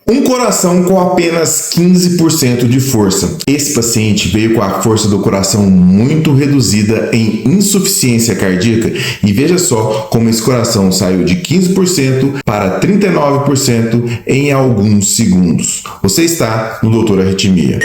Um coração com apenas 15% de força. Esse paciente veio com a força do coração muito reduzida em insuficiência cardíaca e veja só como esse coração saiu de 15% para 39% em alguns segundos. Você está no Doutor Arritmia.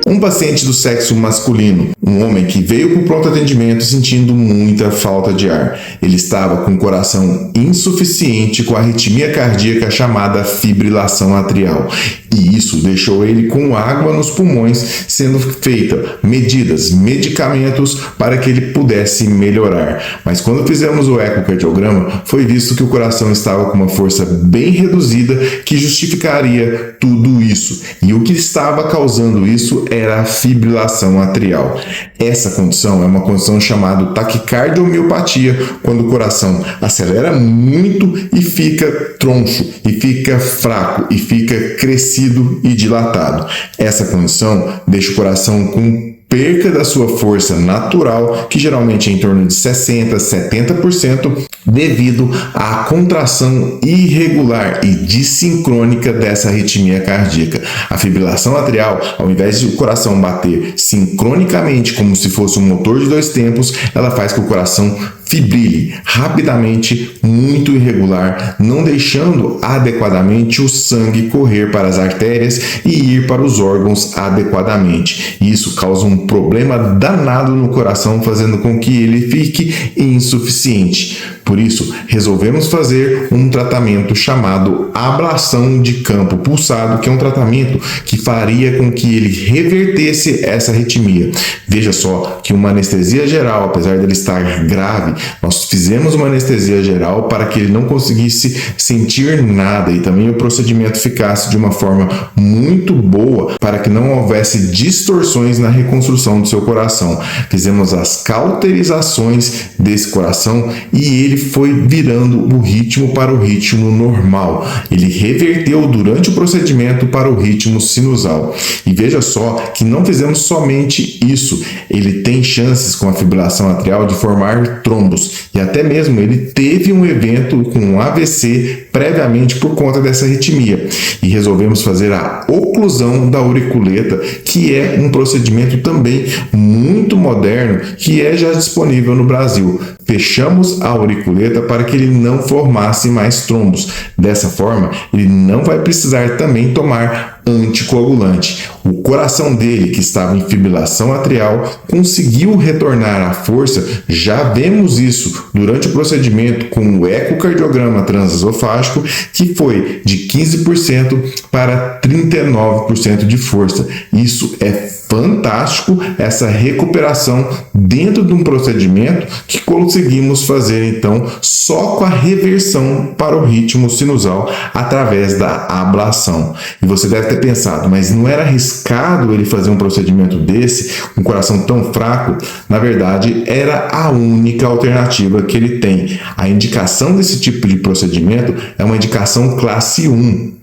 Um paciente do sexo masculino, um homem que veio para o pronto atendimento sentindo muita falta de ar. Ele estava com o coração insuficiente com a arritmia cardíaca chamada fibrilação atrial. E isso deixou ele com água nos pulmões, sendo feita medidas, medicamentos para que ele pudesse melhorar. Mas quando fizemos o ecocardiograma, foi visto que o coração estava com uma força bem reduzida que justificaria tudo isso. E o que estava causando isso era a fibrilação atrial. Essa condição é uma condição chamada taquicardiomiopatía, quando o coração acelera muito e fica troncho, e fica fraco, e fica crescido e dilatado. Essa condição deixa o coração com perca da sua força natural, que geralmente é em torno de 60% a 70%, devido à contração irregular e dissincrônica dessa arritmia cardíaca. A fibrilação atrial, ao invés de o coração bater sincronicamente como se fosse um motor de dois tempos, ela faz que o coração fibrile rapidamente, muito irregular, não deixando adequadamente o sangue correr para as artérias e ir para os órgãos adequadamente. Isso causa um problema danado no coração, fazendo com que ele fique insuficiente. Por isso, resolvemos fazer um tratamento chamado ablação de campo pulsado, que é um tratamento que faria com que ele revertesse essa arritmia. Veja só que uma anestesia geral, apesar dele estar grave, nós fizemos uma anestesia geral para que ele não conseguisse sentir nada e também o procedimento ficasse de uma forma muito boa para que não houvesse distorções na reconstrução do seu coração. Fizemos as cauterizações desse coração e ele foi virando o ritmo para o ritmo normal. Ele reverteu durante o procedimento para o ritmo sinusal. E veja só que não fizemos somente isso. Ele tem chances com a fibrilação atrial de formar trombos. E até mesmo ele teve um evento com um AVC previamente por conta dessa arritmia. E resolvemos fazer a oclusão da auriculeta, que é um procedimento também muito moderno, que é já disponível no Brasil. Fechamos a auriculeta para que ele não formasse mais trombos. Dessa forma, ele não vai precisar também tomar anticoagulante. O coração dele, que estava em fibrilação atrial, conseguiu retornar à força. Já vemos isso durante o procedimento com o ecocardiograma transesofágico, que foi de 15% para 39% de força. Isso é fantástico, essa recuperação dentro de um procedimento que conseguimos fazer então só com a reversão para o ritmo sinusal através da ablação. E você deve ter pensado, mas não era arriscado ele fazer um procedimento desse, um coração tão fraco? Na verdade, era a única alternativa que ele tem. A indicação desse tipo de procedimento é uma indicação classe 1.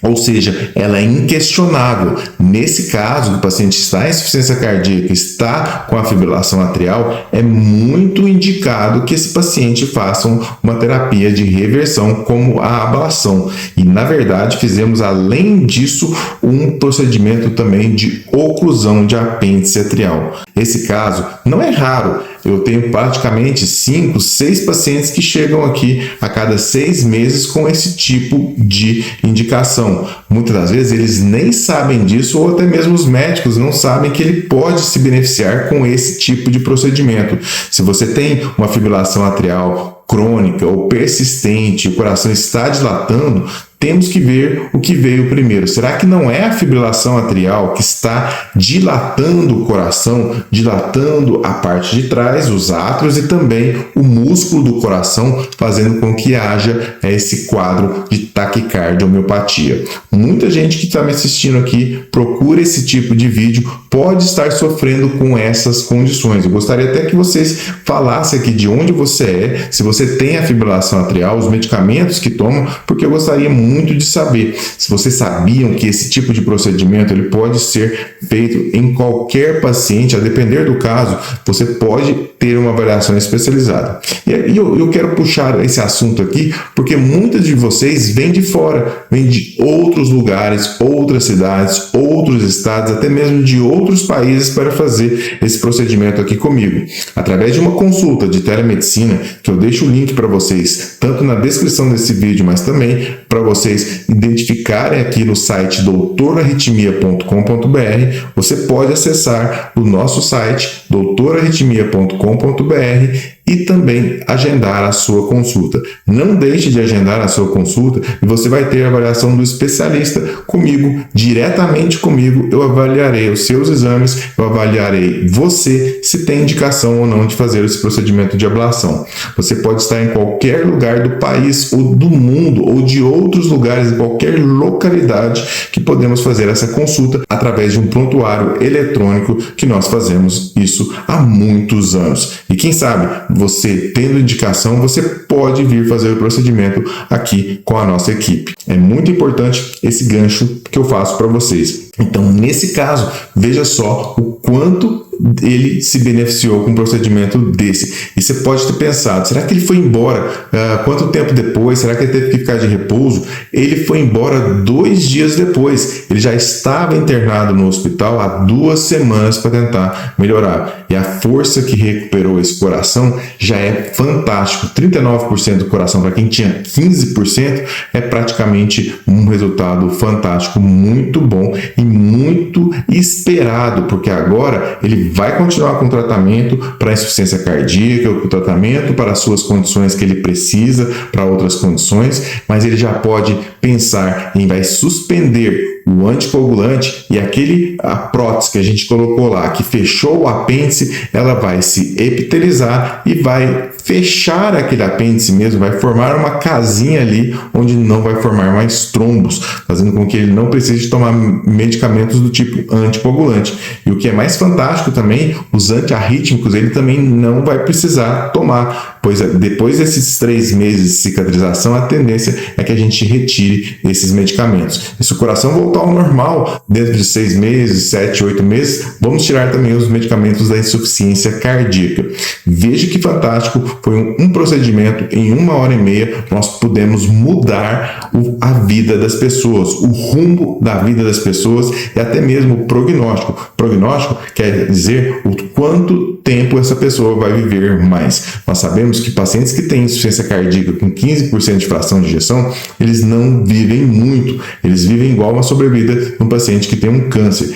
Ou seja, ela é inquestionável. Nesse caso, o paciente está em insuficiência cardíaca, está com a fibrilação atrial, é muito indicado que esse paciente faça uma terapia de reversão como a ablação. E, na verdade, fizemos, além disso, um procedimento também de oclusão de apêndice atrial. Esse caso não é raro. Eu tenho praticamente 5, 6 pacientes que chegam aqui a cada 6 meses com esse tipo de indicação. Muitas das vezes eles nem sabem disso, ou até mesmo os médicos não sabem que ele pode se beneficiar com esse tipo de procedimento. Se você tem uma fibrilação atrial crônica ou persistente, o coração está dilatando, temos que ver o que veio primeiro. Será que não é a fibrilação atrial que está dilatando o coração, dilatando a parte de trás, os átrios e também o músculo do coração, fazendo com que haja esse quadro de taquicardiomiopatía? Muita gente que está me assistindo aqui procura esse tipo de vídeo, pode estar sofrendo com essas condições. Eu gostaria até que vocês falassem aqui de onde você é, se você tem a fibrilação atrial, os medicamentos que tomam, porque eu gostaria muito muito de saber se vocês sabiam que esse tipo de procedimento ele pode ser feito em qualquer paciente, a depender do caso, você pode ter uma avaliação especializada. E eu quero puxar esse assunto aqui porque muitas de vocês vêm de fora, vêm de outros lugares, outras cidades, outros estados, até mesmo de outros países para fazer esse procedimento aqui comigo. Através de uma consulta de telemedicina, que eu deixo o link para vocês, tanto na descrição desse vídeo, mas também para vocês identificarem aqui no site doutorarritmia.com.br, você pode acessar o nosso site doutorarritmia.com.br e também agendar a sua consulta. Não deixe de agendar a sua consulta e você vai ter a avaliação do especialista comigo, diretamente comigo. Eu avaliarei os seus exames, eu avaliarei você se tem indicação ou não de fazer esse procedimento de ablação. Você pode estar em qualquer lugar do país ou do mundo ou de outros lugares, em qualquer localidade que podemos fazer essa consulta através de um prontuário eletrônico que nós fazemos isso há muitos anos. E quem sabe, você tendo indicação, você pode vir fazer o procedimento aqui com a nossa equipe. É muito importante esse gancho que eu faço para vocês. Então, nesse caso, veja só o quanto ele se beneficiou com um procedimento desse. E você pode ter pensado, será que ele foi embora? Quanto tempo depois? Será que ele teve que ficar de repouso? Ele foi embora 2 dias depois. Ele já estava internado no hospital há 2 semanas para tentar melhorar. E a força que recuperou esse coração já é fantástico. 39% do coração para quem tinha 15% é praticamente um resultado fantástico, muito bom e muito esperado, porque agora ele vai continuar com o tratamento para insuficiência cardíaca, o tratamento para as suas condições que ele precisa, para outras condições, mas ele já pode pensar em vai suspender o anticoagulante e a prótese que a gente colocou lá, que fechou o apêndice, ela vai se epitelizar e vai fechar aquele apêndice mesmo, vai formar uma casinha ali onde não vai formar mais trombos, fazendo com que ele não precise tomar medicamentos do tipo anticoagulante. E o que é mais fantástico também, os antiarrítmicos ele também não vai precisar tomar, pois depois desses 3 meses de cicatrização, a tendência é que a gente retire esses medicamentos. E se o coração voltar ao normal, dentro de 6 meses, 7, 8 meses, vamos tirar também os medicamentos da insuficiência cardíaca. Veja que fantástico, foi um procedimento, em 1h30 nós pudemos mudar a vida das pessoas, o rumo da vida das pessoas e até mesmo o prognóstico. Prognóstico quer dizer o quanto tempo essa pessoa vai viver mais. Nós sabemos que pacientes que têm insuficiência cardíaca com 15% de fração de ejeção, eles não vivem muito, eles vivem igual uma sobrevida de um paciente que tem um câncer.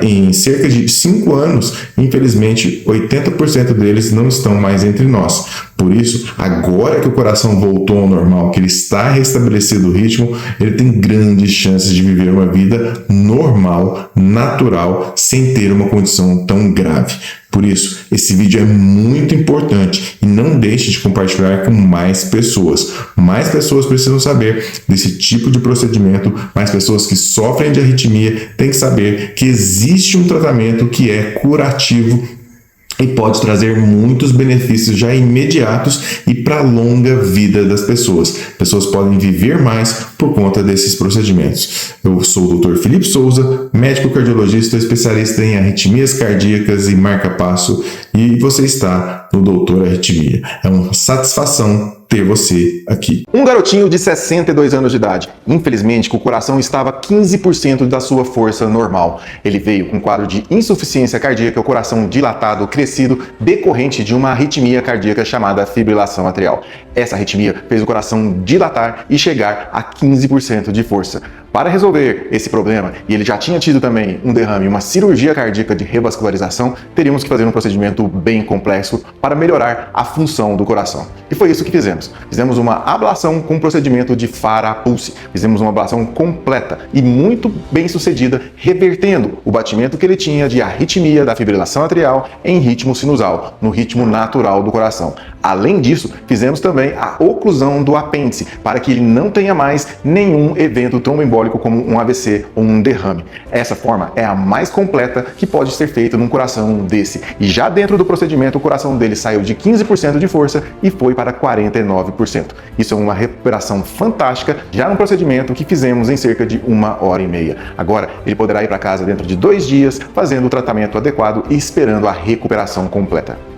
Em cerca de 5 anos, infelizmente, 80% deles não estão mais entre nós. Por isso, agora que o coração voltou ao normal, que ele está restabelecido o ritmo, ele tem grandes chances de viver uma vida normal, natural, sem ter uma condição tão grave. Por isso, esse vídeo é muito importante e não deixe de compartilhar com mais pessoas. Mais pessoas precisam saber desse tipo de procedimento, mais pessoas que sofrem de arritmia têm que saber que existe um tratamento que é curativo e pode trazer muitos benefícios já imediatos e para a longa vida das pessoas. Pessoas podem viver mais por conta desses procedimentos. Eu sou o Dr. Felipe Souza, médico cardiologista, especialista em arritmias cardíacas e marca-passo, e você está no Doutor Arritmia. É uma satisfação ter você aqui. Um garotinho de 62 anos de idade. Infelizmente, o coração estava 15% da sua força normal. Ele veio com um quadro de insuficiência cardíaca, o coração dilatado, crescido, decorrente de uma arritmia cardíaca chamada fibrilação atrial. Essa arritmia fez o coração dilatar e chegar a 15% de força. Para resolver esse problema, e ele já tinha tido também um derrame e uma cirurgia cardíaca de revascularização, teríamos que fazer um procedimento bem complexo para melhorar a função do coração. E foi isso que fizemos. Fizemos uma ablação com um procedimento de Farapulse. Fizemos uma ablação completa e muito bem sucedida, revertendo o batimento que ele tinha de arritmia da fibrilação atrial em ritmo sinusal, no ritmo natural do coração. Além disso, fizemos também a oclusão do apêndice, para que ele não tenha mais nenhum evento tromboembólico embólico como um AVC ou um derrame. Essa forma é a mais completa que pode ser feita num coração desse. E já dentro do procedimento, o coração dele saiu de 15% de força e foi para 49%. Isso é uma recuperação fantástica, já no procedimento que fizemos em cerca de 1h30. Agora, ele poderá ir para casa dentro de 2 dias, fazendo o tratamento adequado e esperando a recuperação completa.